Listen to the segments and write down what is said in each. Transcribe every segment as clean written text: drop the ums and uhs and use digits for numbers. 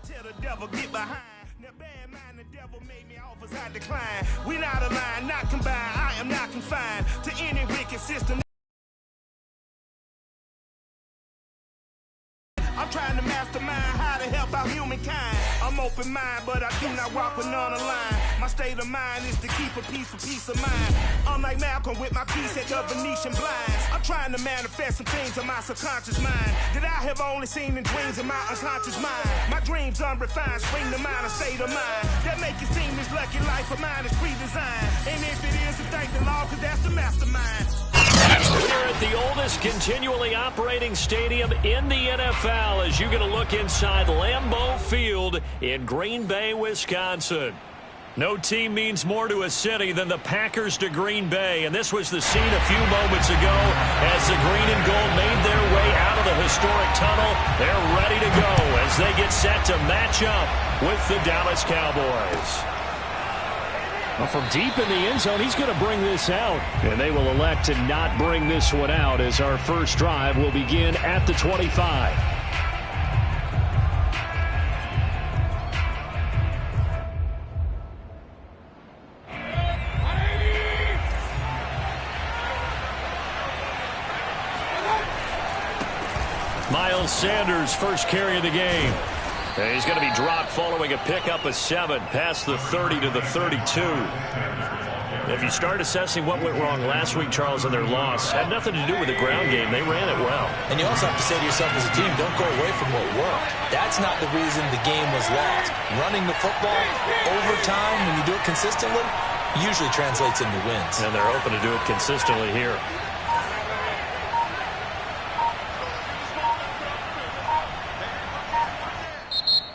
Tell the devil get behind. Now bad mind, the devil made me offers I decline. We not aligned, not combined. I am not confined to any wicked system. I'm trying to mastermind how to help out humankind. I'm open mind, but I do not walk with none aligned. My state of mind is to keep a peace of mind. I'm like Malcolm with my piece at the Venetian blinds. I'm trying to manifest some things in my subconscious mind that I have only seen in dreams in my unconscious mind. My dreams unrefined, spring to mind, a state of mind that make it seem this lucky life of mine is pre-designed. And if it is, then thank the Lord, cause that's the mastermind. We're at the oldest continually operating stadium in the NFL as you get a look inside Lambeau Field in Green Bay, Wisconsin. No team means more to a city than the Packers to Green Bay, and this was the scene a few moments ago as the green and gold made their way out of the historic tunnel. They're ready to go as they get set to match up with the Dallas Cowboys. Well, from deep in the end zone, he's going to bring this out. And they will elect to not bring this one out as our first drive will begin at the 25. Miles Sanders, first carry of the game. And he's going to be dropped following a pickup of 7 past the 30 to the 32. If you start assessing what went wrong last week, Charles, in their loss, had nothing to do with the ground game. They ran it well. And you also have to say to yourself as a team, don't go away from what worked. That's not the reason the game was lost. Running the football over time, when you do it consistently, usually translates into wins. And they're open to do it consistently here.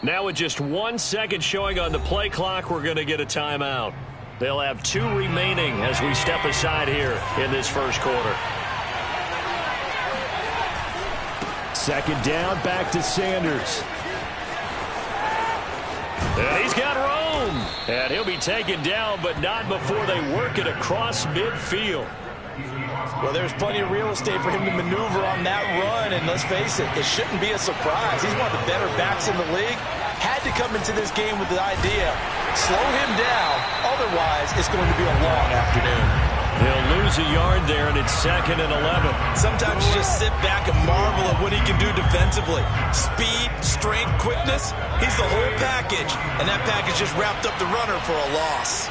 Now with just 1 second showing on the play clock, we're going to get a timeout. They'll have 2 remaining as we step aside here in this first quarter. Second down, back to Sanders. And he's got room. And he'll be taken down, but not before they work it across midfield. Well, there's plenty of real estate for him to maneuver on that run, and let's face it, it shouldn't be a surprise. He's one of the better backs in the league. Had to come into this game with the idea, slow him down, otherwise it's going to be a long afternoon. He'll lose a yard there, and it's 2nd and 11. Sometimes you just sit back and marvel at what he can do defensively. Speed, strength, quickness, he's the whole package, and that package just wrapped up the runner for a loss.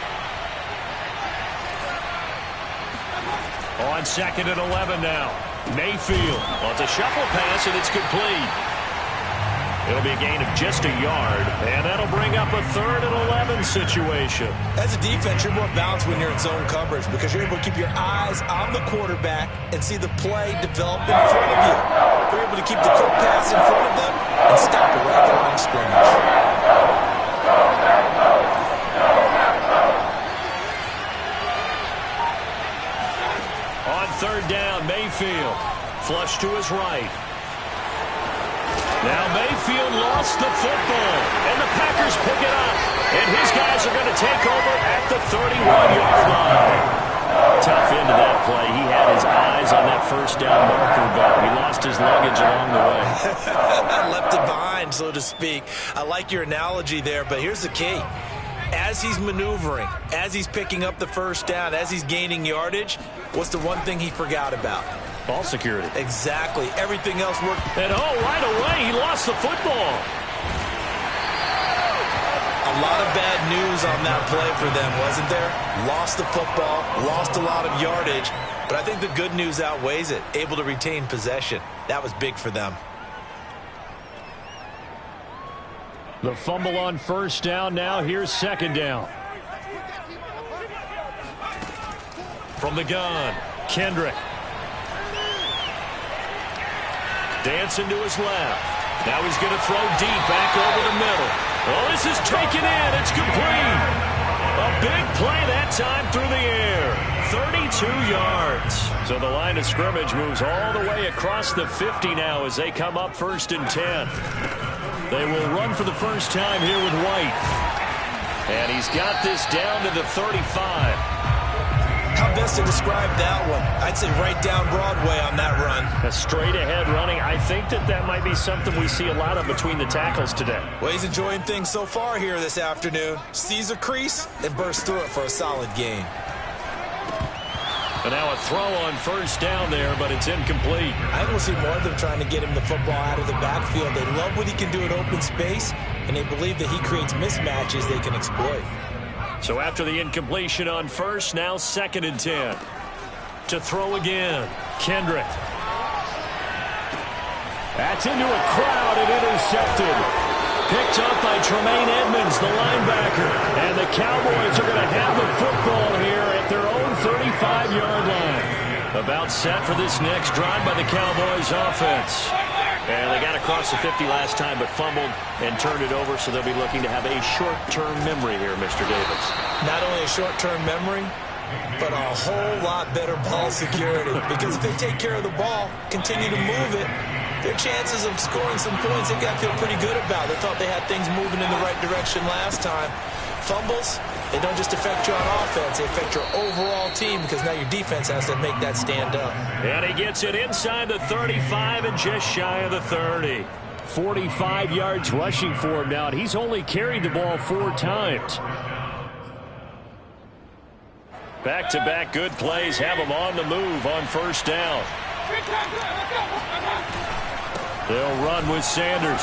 On 2nd and 11 now. Mayfield. Well, it's a shuffle pass, and it's complete. It'll be a gain of just a yard, and that'll bring up a 3rd and 11 situation. As a defense, you're more balanced when you're in zone coverage because you're able to keep your eyes on the quarterback and see the play develop in front of you. You're able to keep the quick pass in front of them and stop it right at the line of scrimmage. On 3rd down, Mayfield. Flush to his right. Now Mayfield lost the football, and the Packers pick it up. And his guys are going to take over at the 31-yard line. Tough end of that play. He had his eyes on that first down marker, but he lost his luggage along the way. Left it behind, so to speak. I like your analogy there, but here's the key. As he's maneuvering, as he's picking up the first down, as he's gaining yardage, what's the one thing he forgot about? Ball security. Exactly. Everything else worked. And right away, he lost the football. A lot of bad news on that play for them, wasn't there? Lost the football, lost a lot of yardage, but I think the good news outweighs it. Able to retain possession. That was big for them. The fumble on first down. Now here's 2nd down. From the gun, Kendrick. Dancing to his left. Now he's going to throw deep back over the middle. Oh, this is taken in. It's complete. A big play that time through the air. 32 yards. So the line of scrimmage moves all the way across the 50 now as they come up 1st and 10. They will run for the first time here with White. And he's got this down to the 35. How best to describe that one? I'd say right down Broadway on that run. A straight-ahead running. I think that might be something we see a lot of between the tackles today. Well, he's enjoying things so far here this afternoon. Sees a crease and bursts through it for a solid gain. And now a throw on first down there, but it's incomplete. I think we'll see more of them trying to get him the football out of the backfield. They love what he can do in open space, and they believe that he creates mismatches they can exploit. So after the incompletion on first, now 2nd and 10. To throw again, Kendrick. That's into a crowd and intercepted. Picked up by Tremaine Edmonds, the linebacker. And the Cowboys are going to have the football here at their own 35-yard line. About set for this next drive by the Cowboys offense. And they got across the 50 last time, but fumbled and turned it over, so they'll be looking to have a short-term memory here, Mr. Davis. Not only a short-term memory, but a whole lot better ball security. Because if they take care of the ball, continue to move it, their chances of scoring some points, they've got to feel pretty good about. They thought they had things moving in the right direction last time. Fumbles, they don't just affect you on offense, they affect your overall team because now your defense has to make that stand up. And he gets it inside the 35 and just shy of the 30. 45 yards rushing for him now, and he's only carried the ball 4 times. Back-to-back good plays have him on the move on first down. They'll run with Sanders.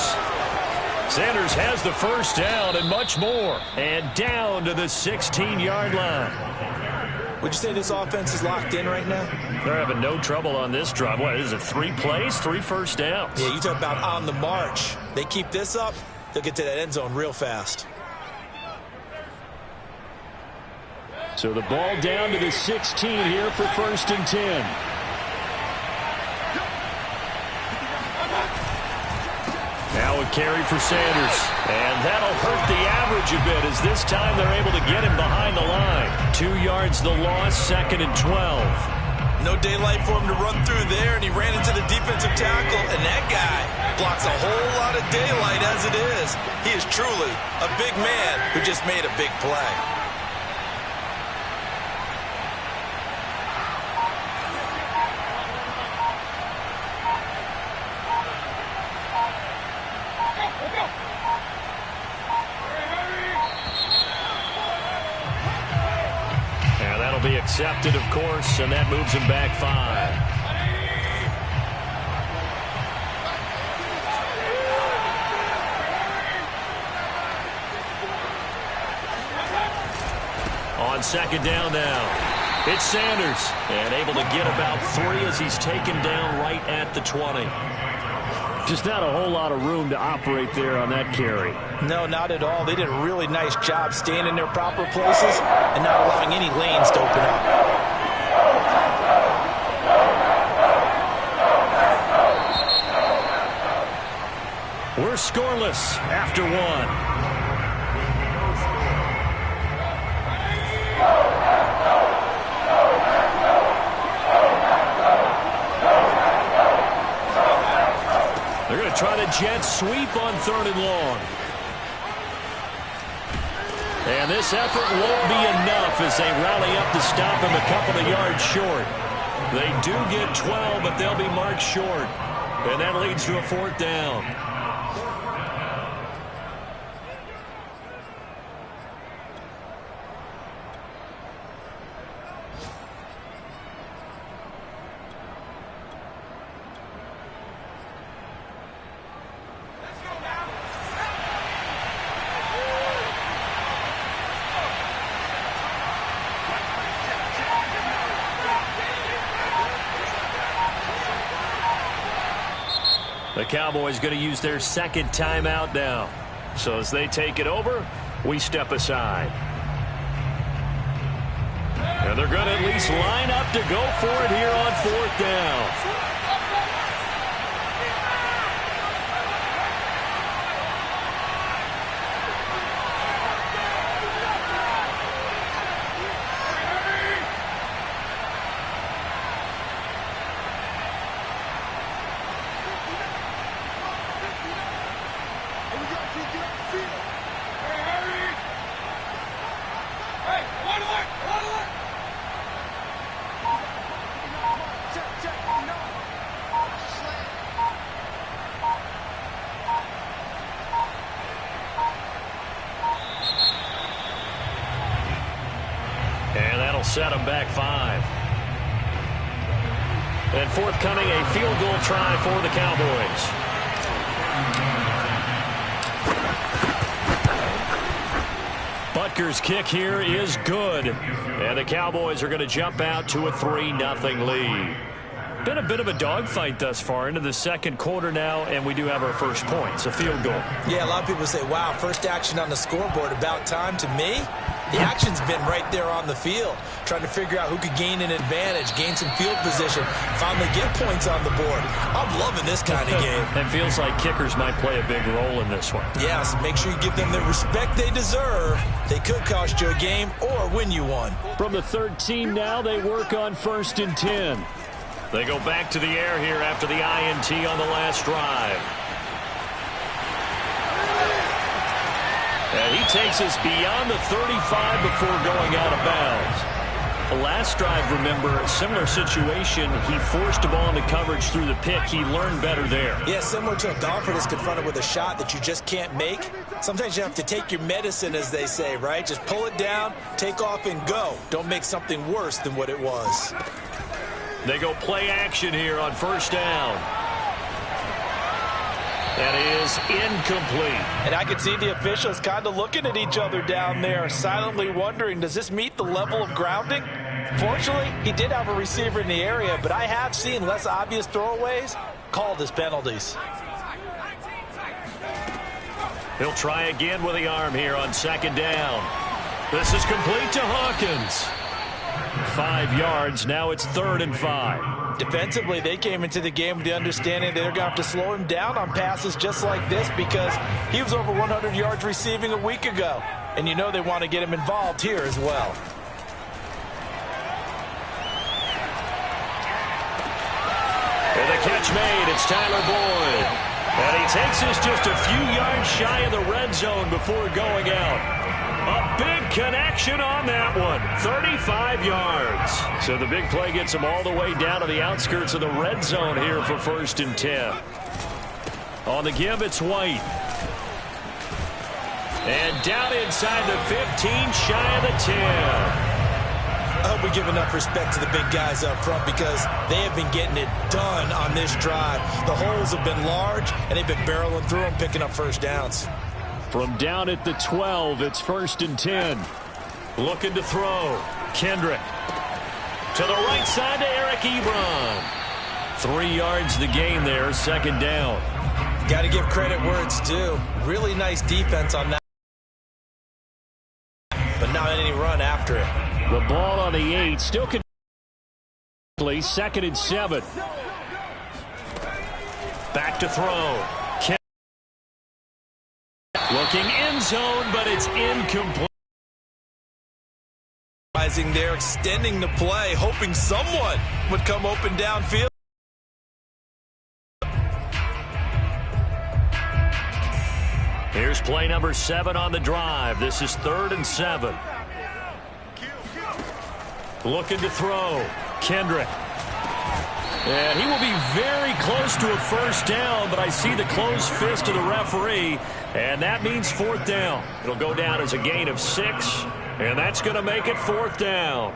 Sanders has the first down and much more. And down to the 16-yard line. Would you say this offense is locked in right now? They're having no trouble on this drive. What is it, 3 plays, 3 first downs? Yeah, you talk about on the march. They keep this up, they'll get to that end zone real fast. So the ball down to the 16 here for 1st and 10. Now a carry for Sanders. And that'll hurt the average a bit as this time they're able to get him behind the line. 2 yards the loss, 2nd and 12. No daylight for him to run through there, and he ran into the defensive tackle, and that guy blocks a whole lot of daylight as it is. He is truly a big man who just made a big play. Be accepted, of course, and that moves him back 5. On 2nd down now, it's Sanders, and able to get about 3 as he's taken down right at the 20. Just not a whole lot of room to operate there on that carry. No, not at all. They did a really nice job staying in their proper places and not allowing any lanes to open up. We're scoreless after 1. They're going to try the jet sweep on 3rd and long. And this effort won't be enough as they rally up to stop him a couple of yards short. They do get 12, but they'll be marked short. And that leads to a 4th down. The Cowboys going to use their 2nd timeout now. So as they take it over, we step aside. And they're going to at least line up to go for it here on 4th down. set them back 5. And forthcoming, a field goal try for the Cowboys. Butker's kick here is good. And the Cowboys are going to jump out to a 3-0 lead. Been a bit of a dogfight thus far into the second quarter now, and we do have our first points, a field goal. Yeah, a lot of people say, wow, first action on the scoreboard, about time. To me, the action's been right there on the field, trying to figure out who could gain an advantage, gain some field position, finally get points on the board. I'm loving this kind of game. It feels like kickers might play a big role in this one. Yeah, so make sure you give them the respect they deserve. They could cost you a game or win you one. From the 13 now, they work on 1st and 10. They go back to the air here after the INT on the last drive. And he takes us beyond the 35 before going out of bounds. The last drive, remember, similar situation. He forced the ball into coverage through the pick. He learned better there. Yeah, similar to a golfer that's confronted with a shot that you just can't make. Sometimes you have to take your medicine, as they say, right? Just pull it down, take off, and go. Don't make something worse than what it was. They go play action here on 1st down. That is incomplete. And I can see the officials kind of looking at each other down there, silently wondering, does this meet the level of grounding? Fortunately, he did have a receiver in the area, but I have seen less obvious throwaways called as penalties. He'll try again with the arm here on 2nd down. This is complete to Hawkins. 5 yards. Now it's 3rd and 5. Defensively, they came into the game with the understanding they're going to have to slow him down on passes just like this because he was over 100 yards receiving a week ago. And you know they want to get him involved here as well. And the catch made. It's Tyler Boyd. And he takes us just a few yards shy of the red zone before going out. A big connection on that one. 35 yards. So the big play gets him all the way down to the outskirts of the red zone here for 1st and 10. On the give, it's White. And down inside the 15, shy of the 10. I hope we give enough respect to the big guys up front because they have been getting it done on this drive. The holes have been large, and they've been barreling through them, picking up first downs. From down at the 12, it's 1st and 10. Looking to throw. Kendrick. To the right side to Eric Ebron. 3 yards the gain there, 2nd down. Got to give credit where it's due. Really nice defense on that. But not any run after it. The ball on the 8. Still can. 2nd and 7. Back to throw. Looking end zone, but it's incomplete. They're extending the play, hoping someone would come open downfield. Here's play number 7 on the drive. This is 3rd and 7. Looking to throw. Kendrick. And he will be very close to a 1st down, but I see the closed fist of the referee, and that means 4th down. It'll go down as a gain of 6, and that's going to make it 4th down.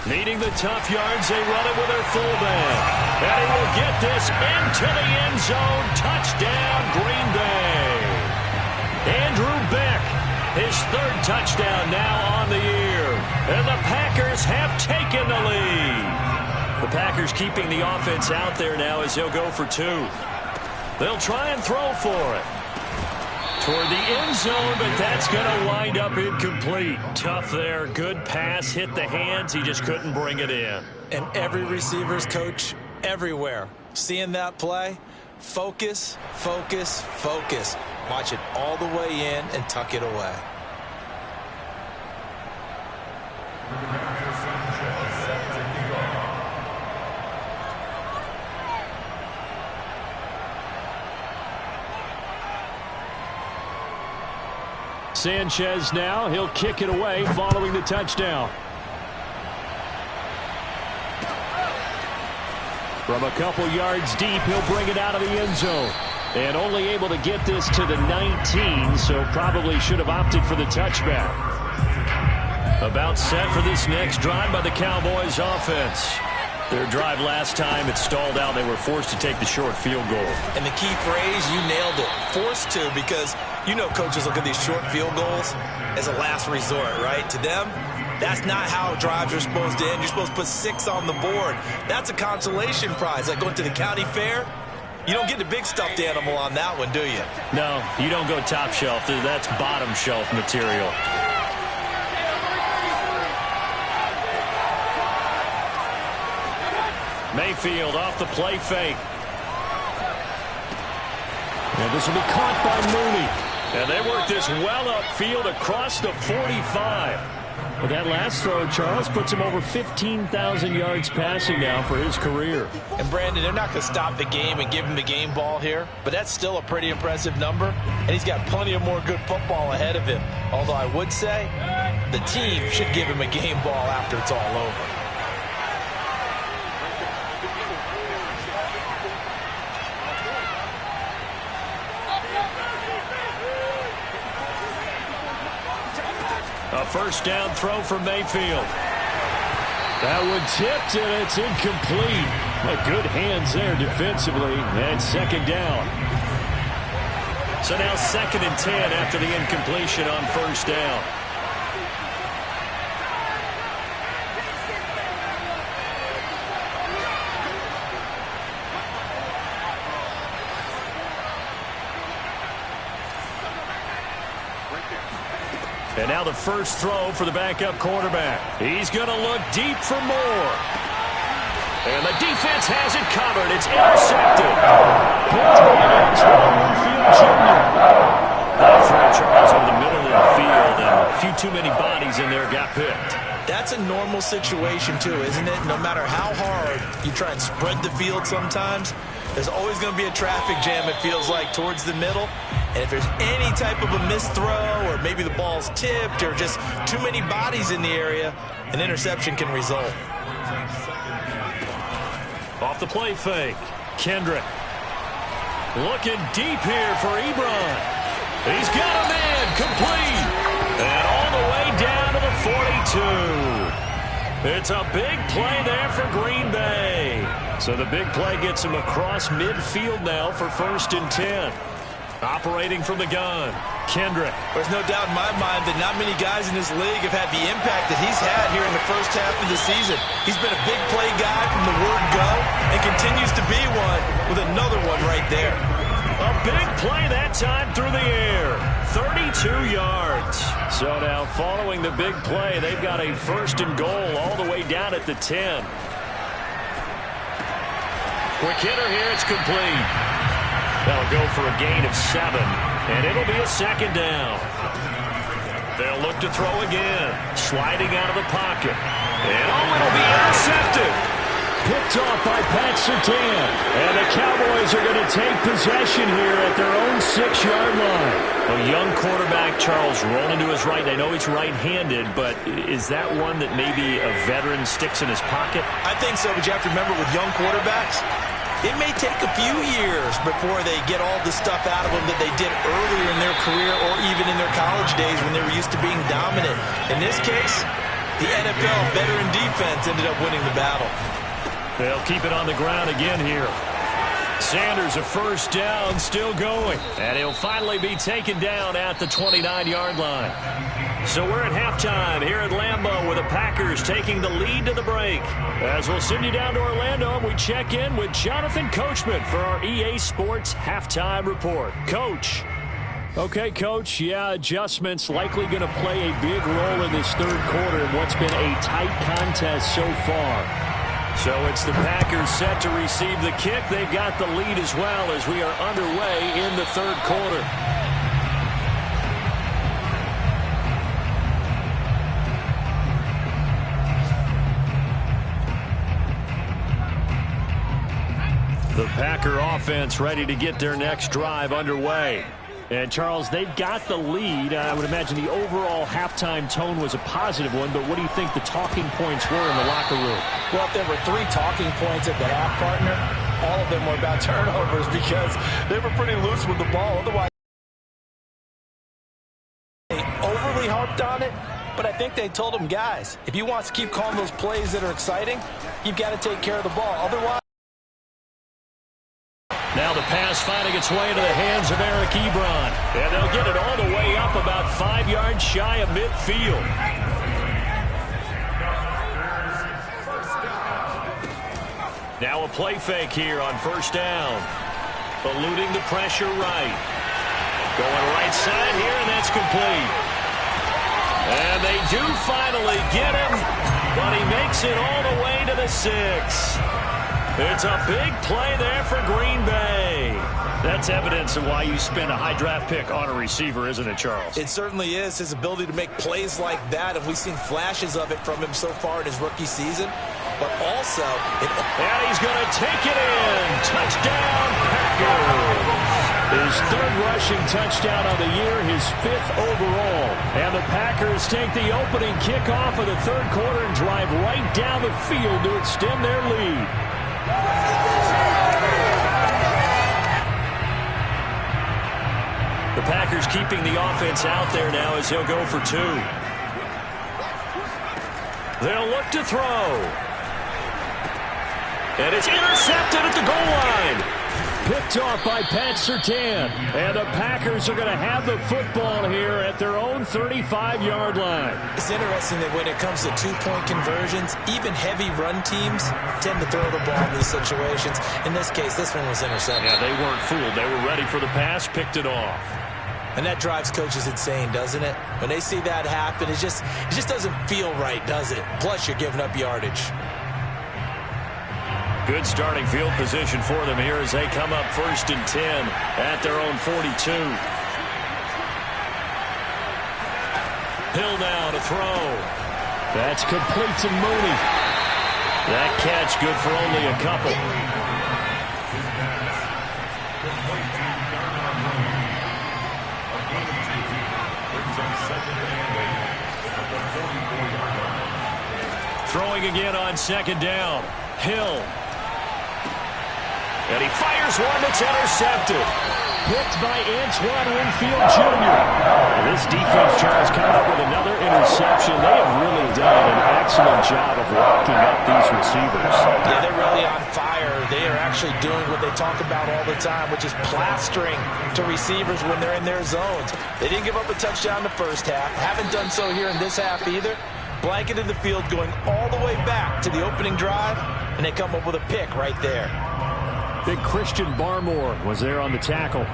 Needing the tough yards, they run it with their fullback. And he will get this into the end zone. Touchdown, Green Bay. Andrew Beck. His 3rd touchdown now on the year. And the Packers have taken the lead. The Packers keeping the offense out there now as they'll go for 2. They'll try and throw for it. Toward the end zone, but that's going to wind up incomplete. Tough there. Good pass. Hit the hands. He just couldn't bring it in. And every receiver's coach everywhere. Seeing that play, focus, focus, focus. Watch it all the way in and tuck it away. Sanchez now. He'll kick it away following the touchdown. From a couple yards deep, he'll bring it out of the end zone. And only able to get this to the 19, so probably should have opted for the touchback. About set for this next drive by the Cowboys offense. Their drive last time, it stalled out. They were forced to take the short field goal. And the key phrase, you nailed it, forced to, because you know coaches look at these short field goals as a last resort, right? To them, that's not how drives are supposed to end. You're supposed to put 6 on the board. That's a consolation prize, like going to the county fair. You don't get the big stuffed animal on that one, do you? No, you don't go top shelf. That's bottom shelf material. Mayfield off the play fake. And this will be caught by Mooney. And they work this well upfield across the 45. But that last throw, Charles, puts him over 15,000 yards passing now for his career. And, Brandon, they're not going to stop the game and give him the game ball here, but that's still a pretty impressive number, and he's got plenty of more good football ahead of him. Although I would say the team should give him a game ball after it's all over. A first down throw for Mayfield. That one tipped, and it's incomplete. Good hands there defensively, and second down. So now 2nd and 10 after the incompletion on first down. And now the first throw for the backup quarterback. He's going to look deep for more. And the defense has it covered. It's intercepted. Picked by Antoine Winfield Jr. That throw, Charles, over the middle of the field, and a few too many bodies in there got picked. That's a normal situation, too, isn't it? No matter how hard you try and spread the field sometimes, there's always going to be a traffic jam, it feels like, towards the middle. And if there's any type of a missed throw, or maybe the ball's tipped, or just too many bodies in the area, an interception can result. Off the play fake, Kendrick. Looking deep here for Ebron. He's got a man, complete. And all the way down to the 42. It's a big play there for Green Bay. So the big play gets him across midfield now for 1st and 10. Operating from the gun, Kendrick. There's no doubt in my mind that not many guys in this league have had the impact that he's had here in the first half of the season. He's been a big play guy from the word go and continues to be one with another one right there. A big play that time through the air. 32 yards. So now following the big play, they've got a 1st and goal all the way down at the 10. Quick hitter here, it's complete. That'll go for a gain of 7, and it'll be a 2nd down. They'll look to throw again, sliding out of the pocket. And it'll be intercepted. Picked off by Pat Surtain. And the Cowboys are going to take possession here at their own 6-yard line. A young quarterback, Charles, rolling to his right. I know he's right-handed, but is that one that maybe a veteran sticks in his pocket? I think so, but you have to remember with young quarterbacks, it may take a few years before they get all the stuff out of them that they did earlier in their career or even in their college days when they were used to being dominant. In this case, the NFL veteran defense ended up winning the battle. They'll keep it on the ground again here. Sanders, a first down, still going. And he'll finally be taken down at the 29-yard line. So we're at halftime here at Lambeau with the Packers taking the lead to the break. As we'll send you down to Orlando, and we check in with Jonathan Coachman for our EA Sports Halftime Report. Coach. Okay, Coach, adjustments likely going to play a big role in this third quarter in what's been a tight contest so far. So it's the Packers set to receive the kick. They've got the lead as well as we are underway in the third quarter. The Packer offense ready to get their next drive underway. And, Charles, they've got the lead. I would imagine the overall halftime tone was a positive one, but what do you think the talking points were in the locker room? Well, if there were 3 talking points at the half, partner, all of them were about turnovers because they were pretty loose with the ball. Otherwise, they overly harped on it, but I think they told them, guys, if you want to keep calling those plays that are exciting, you've got to take care of the ball. Otherwise, now the pass finding its way into the hands of Eric Ebron. And they'll get it all the way up about 5 yards shy of midfield. Now a play fake here on first down. Eluding the pressure right. Going right side here, and that's complete. And they do finally get him, but he makes it all the way to the 6. It's a big play there for Green Bay. That's evidence of why you spend a high draft pick on a receiver, isn't it, Charles? It certainly is. His ability to make plays like that, and we've seen flashes of it from him so far in his rookie season. But also, and he's going to take it in. Touchdown, Packers. His third rushing touchdown of the year, his 5th overall. And the Packers take the opening kickoff of the third quarter and drive right down the field to extend their lead. The Packers keeping the offense out there now as he'll go for 2. They'll look to throw. And it's intercepted at the goal line. Picked off by Pat Surtain. And the Packers are going to have the football here at their own 35-yard line. It's interesting that when it comes to two-point conversions, even heavy run teams tend to throw the ball in these situations. In this case, this one was intercepted. Yeah, they weren't fooled. They were ready for the pass, picked it off. And that drives coaches insane, doesn't it? When they see that happen, it just doesn't feel right, does it? Plus, you're giving up yardage. Good starting field position for them here as they come up 1st and 10 at their own 42. Hill now to throw. That's complete to Mooney. That catch good for only a couple. Throwing again on 2nd down. Hill. And he fires one that's intercepted. Picked by Antoine Winfield Jr. This defense, Charles, coming up with another interception. They have really done an excellent job of locking up these receivers. Yeah, they're really on fire. They are actually doing what they talk about all the time, which is plastering to receivers when they're in their zones. They didn't give up a touchdown the first half. Haven't done so here in this half either. Blanketed the field going all the way back to the opening drive, and they come up with a pick right there. Big Christian Barmore was there on the tackle.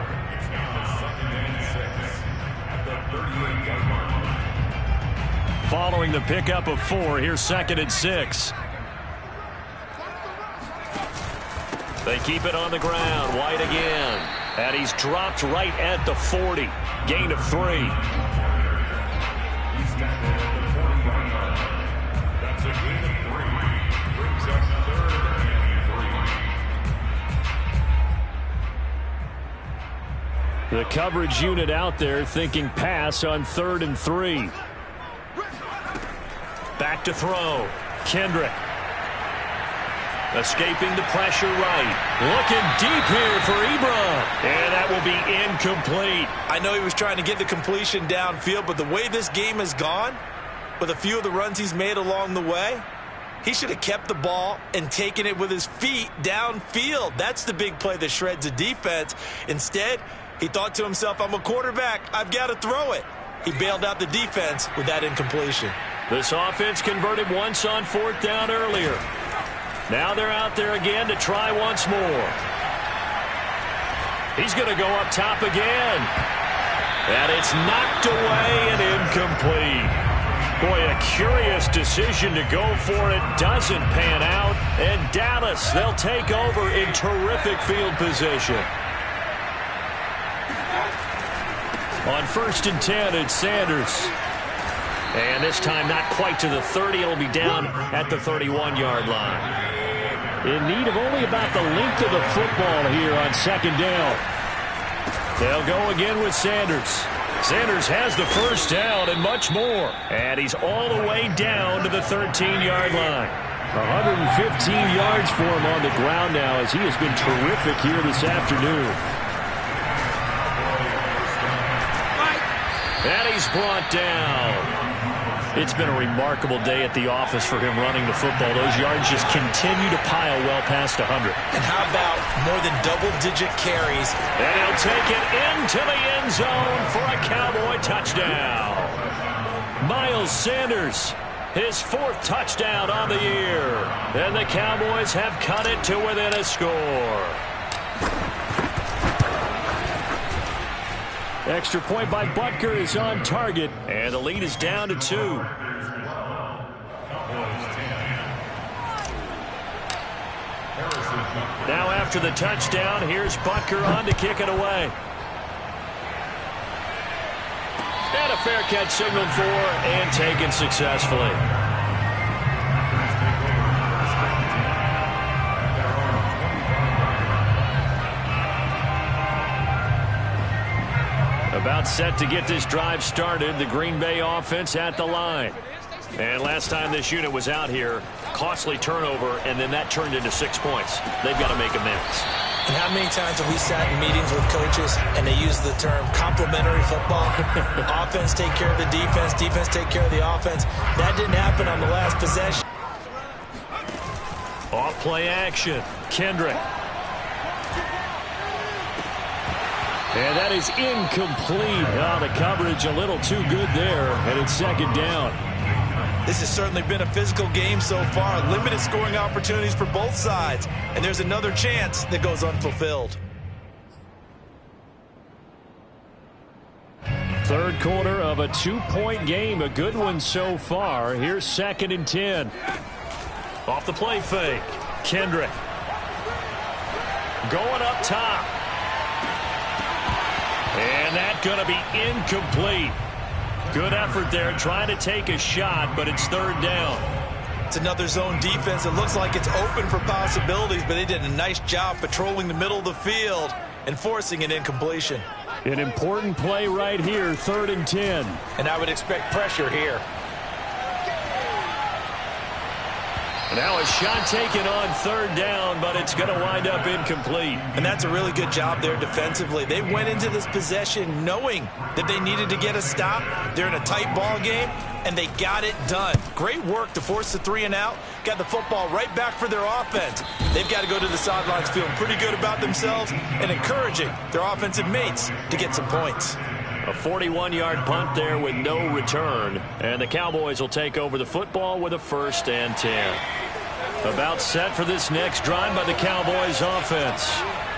Following the pickup of 4, here's 2nd and 6. They keep it on the ground. White again. And he's dropped right at the 40. Gain of 3. The coverage unit out there thinking pass on 3rd and 3. Back to throw. Kendrick. Escaping the pressure right. Looking deep here for Ebron. And that will be incomplete. I know he was trying to get the completion downfield, but the way this game has gone, with a few of the runs he's made along the way, he should have kept the ball and taken it with his feet downfield. That's the big play that shreds a defense. Instead, he thought to himself, I'm a quarterback. I've got to throw it. He bailed out the defense with that incompletion. This offense converted once on 4th down earlier. Now they're out there again to try once more. He's going to go up top again. And it's knocked away and incomplete. Boy, a curious decision to go for it. Doesn't pan out. And Dallas, they'll take over in terrific field position. On 1st and 10, it's Sanders. And this time not quite to the 30. It'll be down at the 31-yard line. In need of only about the length of the football here on 2nd down. They'll go again with Sanders. Sanders has the first down and much more. And he's all the way down to the 13-yard line. 115 yards for him on the ground now, as he has been terrific here this afternoon. And he's brought down. It's been a remarkable day at the office for him running the football. Those yards just continue to pile well past 100. And how about more than double-digit carries? And he'll take it into the end zone for a Cowboy touchdown. Miles Sanders, his 4th touchdown on the year. And the Cowboys have cut it to within a score. Extra point by Butker is on target, and the lead is down to 2. Now after the touchdown, here's Butker on to kick it away. And a fair catch signaled for and taken successfully. About set to get this drive started. The Green Bay offense at the line. And last time this unit was out here, costly turnover, and then that turned into 6 points. They've got to make amends. And how many times have we sat in meetings with coaches and they use the term complementary football? Offense take care of the defense, defense take care of the offense. That didn't happen on the last possession. Off play action. Kendrick. And that is incomplete. Oh, the coverage a little too good there, and it's 2nd down. This has certainly been a physical game so far. Limited scoring opportunities for both sides. And there's another chance that goes unfulfilled. 3rd quarter of a 2-point game. A good one so far. Here's 2nd and 10. Off the play fake. Kendrick. Going up top. And that's going to be incomplete. Good effort there, trying to take a shot, but it's 3rd down. It's another zone defense. It looks like it's open for possibilities, but they did a nice job patrolling the middle of the field and forcing an incompletion. An important play right here, 3rd and 10. And I would expect pressure here. Now a shot taken on 3rd down, but it's going to wind up incomplete. And that's a really good job there defensively. They went into this possession knowing that they needed to get a stop. They're in a tight ball game, and they got it done. Great work to force the 3 and out. Got the football right back for their offense. They've got to go to the sidelines feeling pretty good about themselves and encouraging their offensive mates to get some points. A 41-yard punt there with no return. And the Cowboys will take over the football with a 1st and 10. About set for this next drive by the Cowboys offense.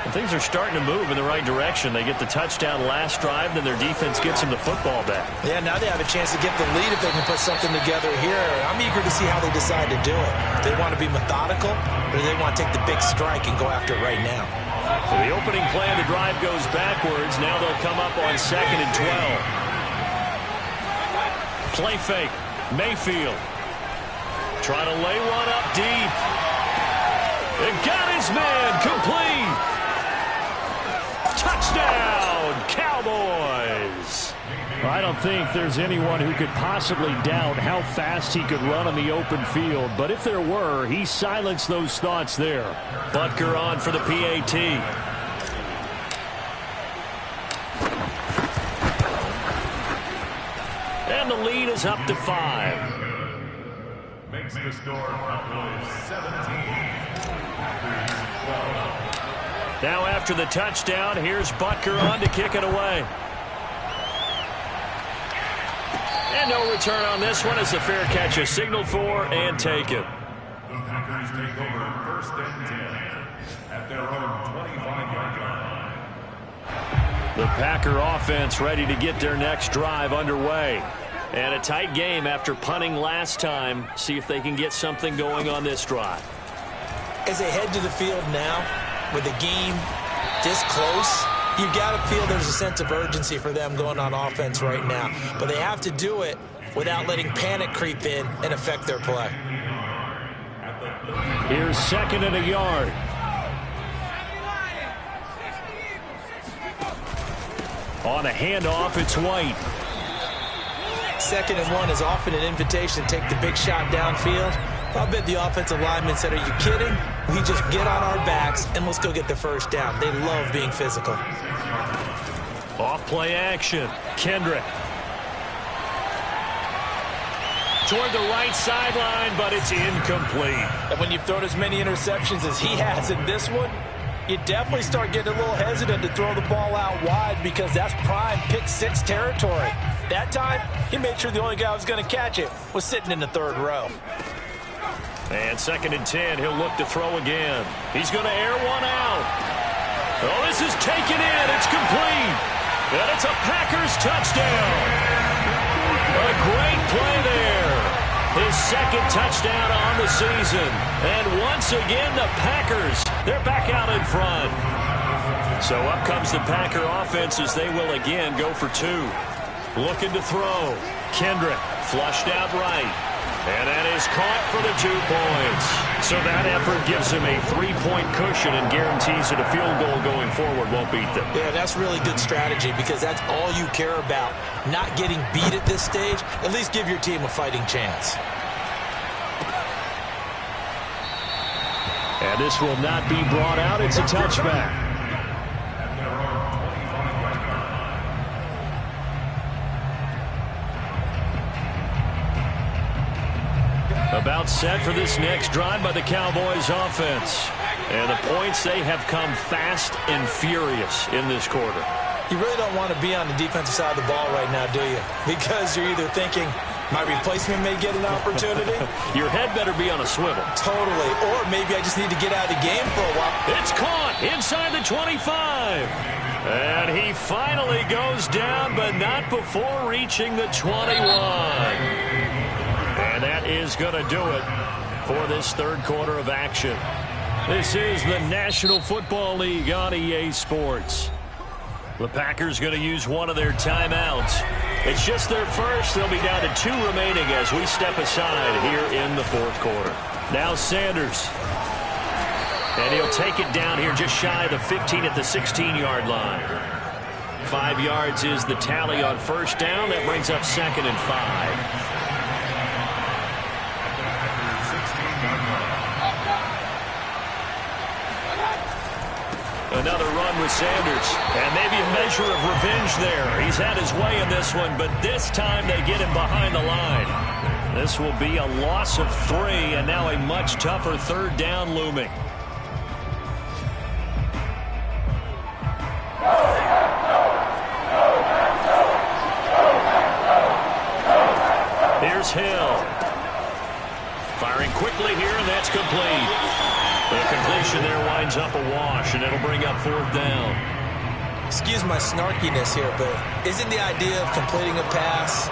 And things are starting to move in the right direction. They get the touchdown last drive, then their defense gets them the football back. Yeah, now they have a chance to get the lead if they can put something together here. I'm eager to see how they decide to do it. Do they want to be methodical, or do they want to take the big strike and go after it right now? So the opening play of the drive goes backwards. Now they'll come up on 2nd and 12. Play fake. Mayfield. Trying to lay one up deep. And got his man complete. Touchdown, Cowboys. I don't think there's anyone who could possibly doubt how fast he could run on the open field. But if there were, he silenced those thoughts there. Butker on for the PAT. And the lead is up to 5. Makes the score 17. Now after the touchdown, here's Butker on to kick it away. And no return on this one as the fair catch is signaled for and taken. The Packers take over 1st and 10 at their own 25-yard line. The Packer offense ready to get their next drive underway. And a tight game after punting last time. See if they can get something going on this drive. As they head to the field now, with the game this close, you've got to feel there's a sense of urgency for them going on offense right now. But they have to do it without letting panic creep in and affect their play. Here's 2nd and a yard. On a handoff, it's White. 2nd and 1 is often an invitation to take the big shot downfield. I bet the offensive lineman said, are you kidding? We just get on our backs and let's go get the first down. They love being physical. Off play action. Kendrick. Toward the right sideline, but it's incomplete. And when you've thrown as many interceptions as he has in this one, you definitely start getting a little hesitant to throw the ball out wide because that's prime pick six territory. That time, he made sure the only guy who was going to catch it was sitting in the third row. And 2nd and 10, he'll look to throw again. He's going to air one out. Oh, this is taken in. It's complete. And it's a Packers touchdown. A great play there. His 2nd touchdown on the season. And once again, the Packers, they're back out in front. So up comes the Packer offense as they will again go for 2. Looking to throw. Kendrick flushed out right. And that is caught for the 2 points. So that effort gives him a 3-point cushion and guarantees that a field goal going forward won't beat them. Yeah, that's really good strategy because that's all you care about. Not getting beat at this stage. At least give your team a fighting chance. And this will not be brought out. It's a touchback. About set for this next drive by the Cowboys offense. And the points, they have come fast and furious in this quarter. You really don't want to be on the defensive side of the ball right now, do you? Because you're either thinking, my replacement may get an opportunity. Your head better be on a swivel. Totally. Or maybe I just need to get out of the game for a while. It's caught inside the 25. And he finally goes down, but not before reaching the 21. And that is going to do it for this third quarter of action. This is the National Football League on EA Sports. The Packers going to use one of their timeouts. It's just their first. They'll be down to 2 remaining as we step aside here in the fourth quarter. Now Sanders. And he'll take it down here just shy of the 15 at the 16-yard line. 5 yards is the tally on first down. That brings up 2nd and 5. Another run with Sanders. And maybe a measure of revenge there. He's had his way in this one, but this time they get him behind the line. This will be a loss of 3, and now a much tougher third down looming. Here's Hill. Firing quickly here, and that's complete. The completion there winds up a wash, and it'll bring up 4th down. Excuse my snarkiness here, but isn't the idea of completing a pass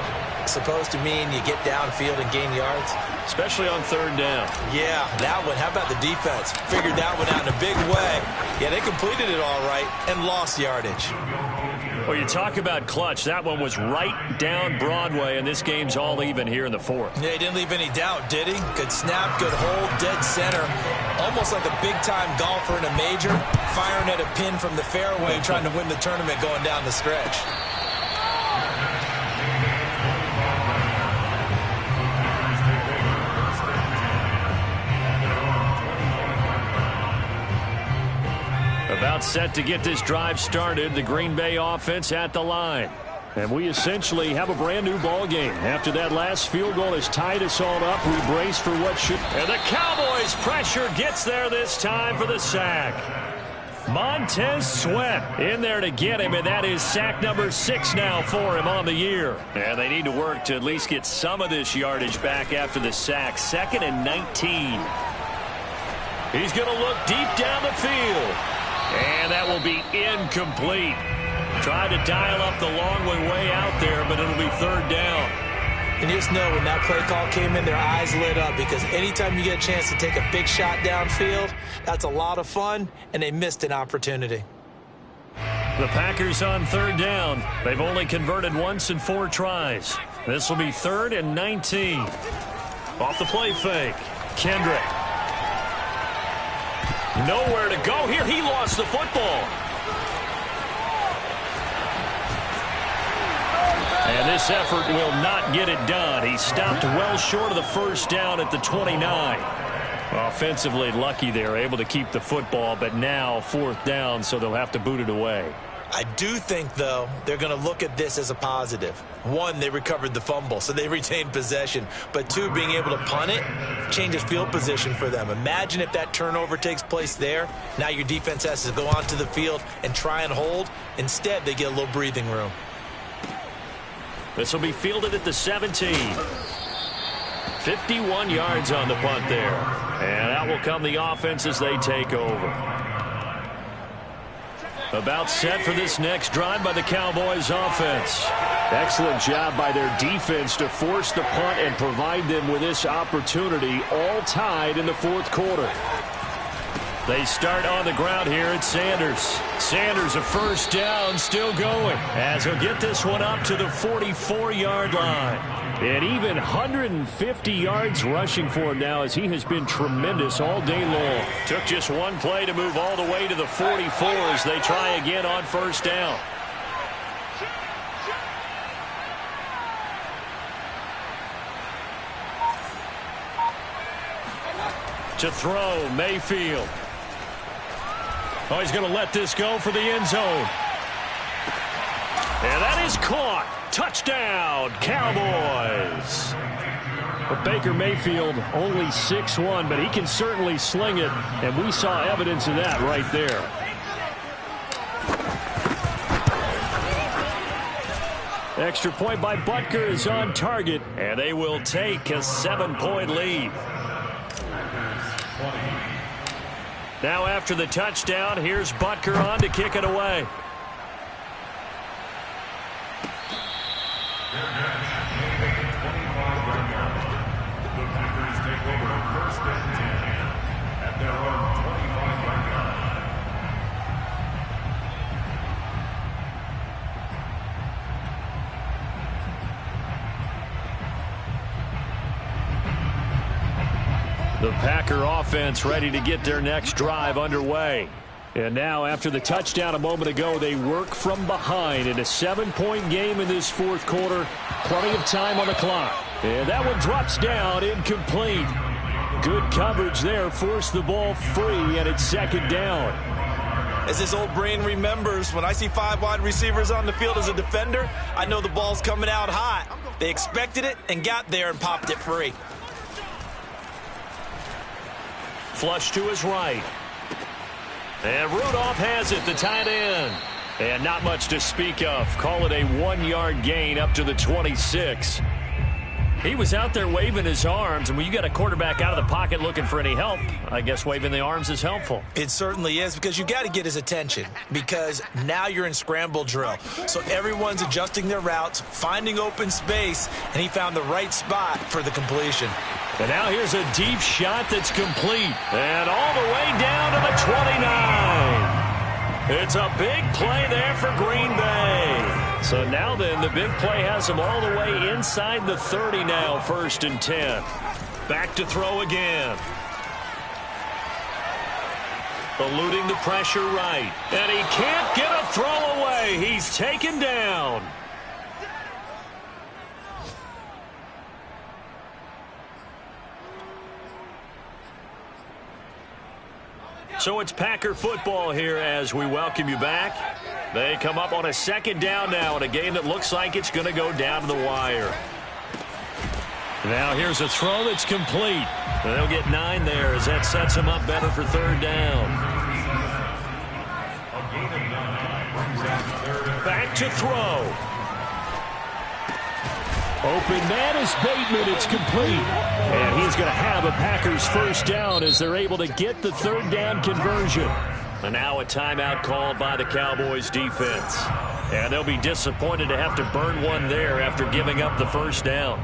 supposed to mean you get downfield and gain yards? Especially on 3rd down. Yeah, that one. How about the defense? Figured that one out in a big way. Yeah, they completed it all right and lost yardage. Well, you talk about clutch. That one was right down Broadway, and this game's all even here in the 4th. Yeah, he didn't leave any doubt, did he? Good snap, good hold, dead center. Almost like a big-time golfer in a major, firing at a pin from the fairway, trying to win the tournament going down the stretch. About set to get this drive started. The Green Bay offense at the line. And we essentially have a brand new ball game. After that last field goal has tied us all up, we brace for what should. And the Cowboys pressure gets there this time for the sack. Montez Sweat in there to get him, and that is sack number 6 now for him on the year. And they need to work to at least get some of this yardage back after the sack. 2nd and 19. He's going to look deep down the field. And that will be incomplete. Tried to dial up the long way out there, but it'll be 3rd down. And just know when that play call came in, their eyes lit up because anytime you get a chance to take a big shot downfield, that's a lot of fun, and they missed an opportunity. The Packers on 3rd down. They've only converted once in 4 tries. This will be 3rd and 19. Off the play fake. Kendrick. Nowhere to go here. He lost the football. And this effort will not get it done. He stopped well short of the first down at the 29. Offensively lucky they're able to keep the football, but now fourth down, so they'll have to boot it away. I do think, though, they're going to look at this as a positive. One, they recovered the fumble, so they retained possession. But two, being able to punt it changes field position for them. Imagine if that turnover takes place there. Now your defense has to go onto the field and try and hold. Instead, they get a little breathing room. This will be fielded at the 17. 51 yards on the punt there. And out will come the offense as they take over. About set for this next drive by the Cowboys offense. Excellent job by their defense to force the punt and provide them with this opportunity, all tied in the fourth quarter. They start on the ground here at Sanders. Sanders, a first down, still going, as he'll get this one up to the 44-yard line. And even 150 yards rushing for him now, as he has been tremendous all day long. Took just one play to move all the way to the 44 as they try again on first down. To throw, Mayfield. Oh, he's going to let this go for the end zone. And that is caught. Touchdown, Cowboys. But Baker Mayfield only 6'1", but he can certainly sling it, and we saw evidence of that right there. Extra point by Butker is on target, and they will take a 7-point lead. Now after the touchdown, here's Butker on to kick it away. The Packer offense ready to get their next drive underway. And now after the touchdown a moment ago, they work from behind in a 7-point game in this fourth quarter. Plenty of time on the clock. And that one drops down, incomplete. Good coverage there, forced the ball free, and it's second down. As this old brain remembers, when I see 5 wide receivers on the field as a defender, I know the ball's coming out hot. They expected it and got there and popped it free. Flush to his right. And Rudolph has it, the tight end. And not much to speak of. Call it a 1-yard gain up to the 26. He was out there waving his arms, and when you got a quarterback out of the pocket looking for any help, I guess waving the arms is helpful. It certainly is, because you got to get his attention, because now you're in scramble drill. So everyone's adjusting their routes, finding open space, and he found the right spot for the completion. And now here's a deep shot that's complete. And all the way down to the 29. It's a big play there for Green Bay. So now then, the big play has them all the way inside the 30 now, 1st and 10. Back to throw again. Eluding the pressure right. And he can't get a throw away. He's taken down. So it's Packer football here as we welcome you back. They come up on a second down now in a game that looks like it's going to go down to the wire. Now here's a throw that's complete. They'll get 9 there as that sets them up better for third down. Back to throw. Open man is Bateman. It's complete. And he's going to have a Packers first down as they're able to get the third down conversion. And now a timeout called by the Cowboys defense. And they'll be disappointed to have to burn one there after giving up the first down.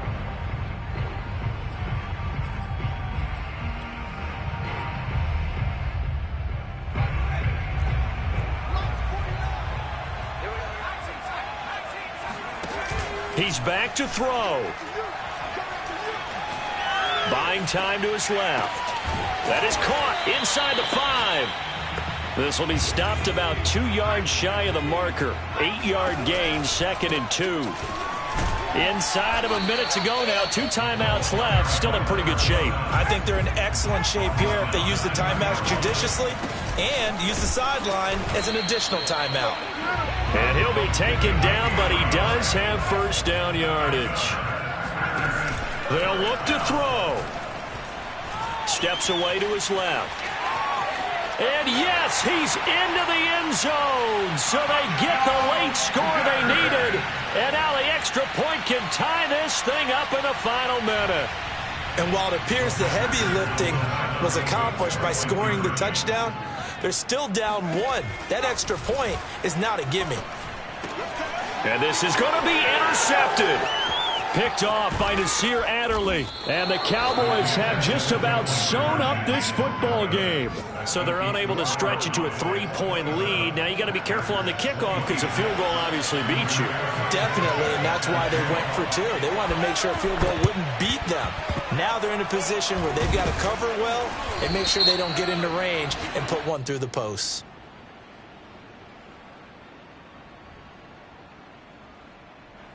He's back to throw. Buying time to his left. That is caught inside the 5. This will be stopped about 2 yards shy of the marker. 8-yard gain, 2nd and 2. Inside of a minute to go now. 2 timeouts left. Still in pretty good shape. I think they're in excellent shape here if they use the timeouts judiciously and use the sideline as an additional timeout. And he'll be taken down, but he does have first down yardage. They'll look to throw. Steps away to his left. And yes, he's into the end zone. So they get the late score they needed. And now the extra point can tie this thing up in the final minute. And while it appears the heavy lifting was accomplished by scoring the touchdown, they're still down 1. That extra point is not a gimme. And this is going to be intercepted. Picked off by Nasir Adderley. And the Cowboys have just about sewn up this football game. So they're unable to stretch it to a 3-point lead. Now you got to be careful on the kickoff because a field goal obviously beats you. Definitely, and that's why they went for 2. They wanted to make sure a field goal wouldn't beat them. Now they're in a position where they've got to cover well and make sure they don't get into range and put one through the posts.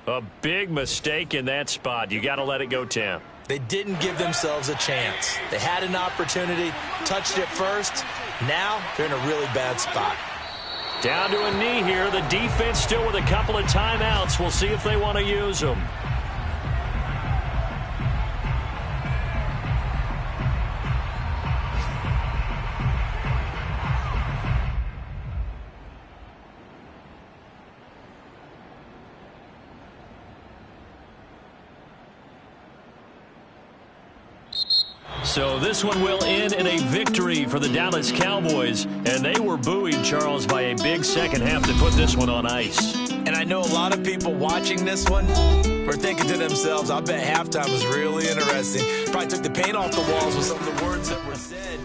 A big mistake in that spot. You got to let it go, Tim. They didn't give themselves a chance. They had an opportunity, touched it first. Now they're in a really bad spot. Down to a knee here. The defense still with a couple of timeouts. We'll see if they want to use them. So this one will end in a victory for the Dallas Cowboys. And they were buoyed, Charles, by a big second half to put this one on ice. And I know a lot of people watching this one were thinking to themselves, I bet halftime was really interesting. Probably took the paint off the walls with some of the words that were said.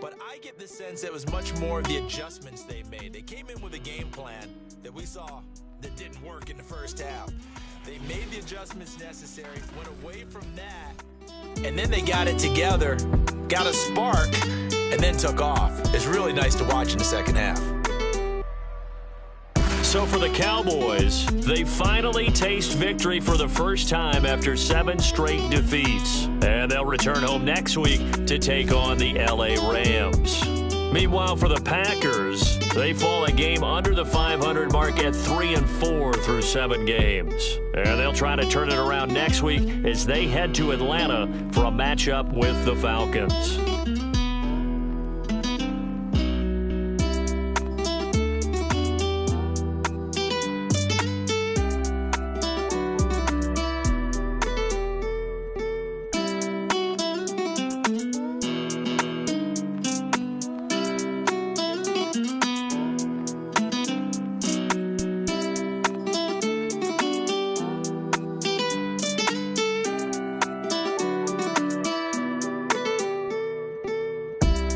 But I get the sense it was much more of the adjustments they made. They came in with a game plan that we saw that didn't work in the first half. They made the adjustments necessary, went away from that, and then they got it together, got a spark, and then took off. It's really nice to watch in the second half. So for the Cowboys, they finally taste victory for the first time after 7 straight defeats. And they'll return home next week to take on the LA Rams. Meanwhile, for the Packers, they fall a game under the 500 mark at 3-4 through 7 games. And they'll try to turn it around next week as they head to Atlanta for a matchup with the Falcons.